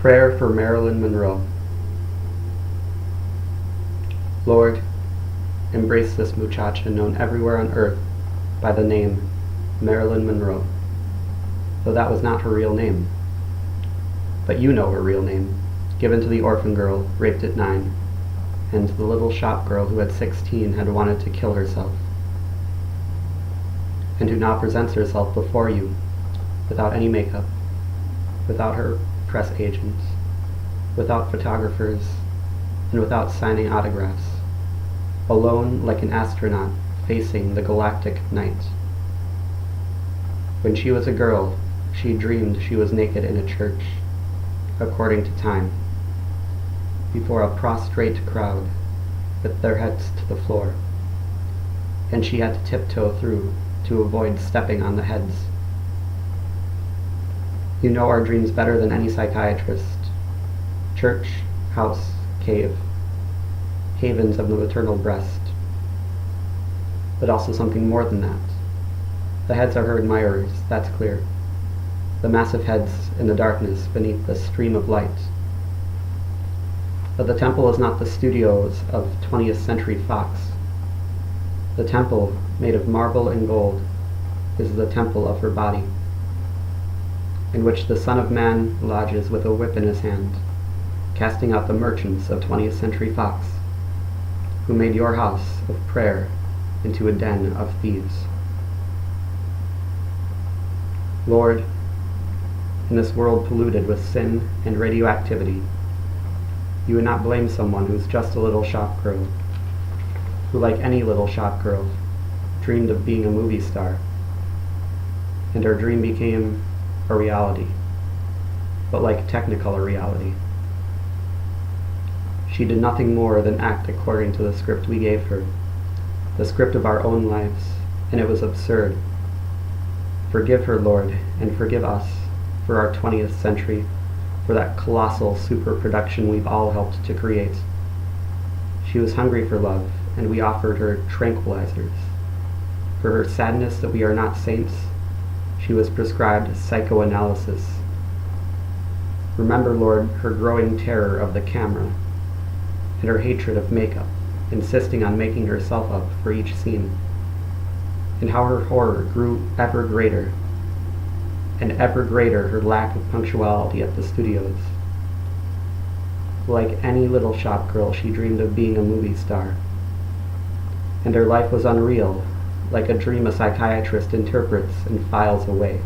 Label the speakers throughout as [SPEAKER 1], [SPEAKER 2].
[SPEAKER 1] Prayer for Marilyn Monroe. Lord, embrace this muchacha known everywhere on earth by the name Marilyn Monroe, though that was not her real name. But you know her real name, given to the orphan girl raped at 9, and the little shop girl who at 16 had wanted to kill herself, and who now presents herself before you without any makeup, without her press agents, without photographers, and without signing autographs, alone like an astronaut facing the galactic night. When she was a girl, she dreamed she was naked in a church, according to time, before a prostrate crowd with their heads to the floor, and she had to tiptoe through to avoid stepping on the heads. You know our dreams better than any psychiatrist. Church, house, cave, havens of the maternal breast. But also something more than that. The heads are her admirers, that's clear. The massive heads in the darkness beneath the stream of light. But the temple is not the studios of 20th Century Fox. The temple, made of marble and gold, is the temple of her body, in which the Son of Man lodges with a whip in his hand, casting out the merchants of 20th Century Fox, who made your house of prayer into a den of thieves. Lord, in this world polluted with sin and radioactivity, you would not blame someone who's just a little shop girl, who, like any little shop girl, dreamed of being a movie star, and her dream became a reality, but like Technicolor reality. She did nothing more than act according to the script we gave her, the script of our own lives, and it was absurd. Forgive her, Lord, and forgive us for our 20th century, for that colossal super production we've all helped to create. She was hungry for love, and we offered her tranquilizers. For her sadness that we are not saints, she was prescribed psychoanalysis. Remember, Lord, her growing terror of the camera, and her hatred of makeup, insisting on making herself up for each scene, and how her horror grew ever greater, and ever greater her lack of punctuality at the studios. Like any little shop girl, she dreamed of being a movie star, and her life was unreal, like a dream a psychiatrist interprets and files away.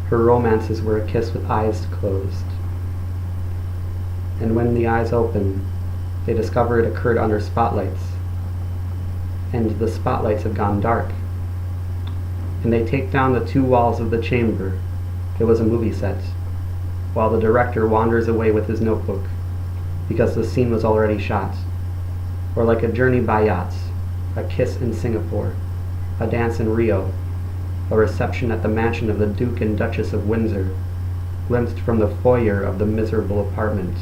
[SPEAKER 1] Her romances were a kiss with eyes closed, and when the eyes open, they discover it occurred under spotlights, and the spotlights have gone dark, and they take down the 2 walls of the chamber. It was a movie set, while the director wanders away with his notebook, because the scene was already shot. Or like a journey by yachts, a kiss in Singapore, a dance in Rio, a reception at the mansion of the Duke and Duchess of Windsor, glimpsed from the foyer of the miserable apartment.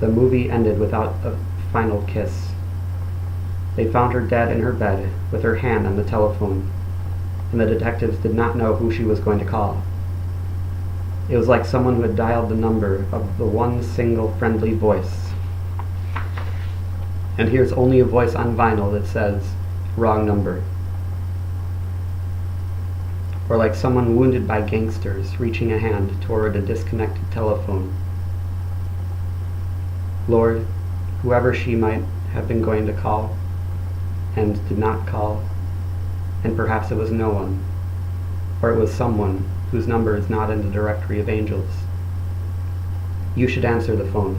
[SPEAKER 1] The movie ended without a final kiss. They found her dead in her bed, with her hand on the telephone, and the detectives did not know who she was going to call. It was like someone who had dialed the number of the one single friendly voice. And here's only a voice on vinyl that says, "Wrong number." Or like someone wounded by gangsters reaching a hand toward a disconnected telephone. Lord, whoever she might have been going to call, and did not call, and perhaps it was no one, or it was someone whose number is not in the directory of angels, you should answer the phone.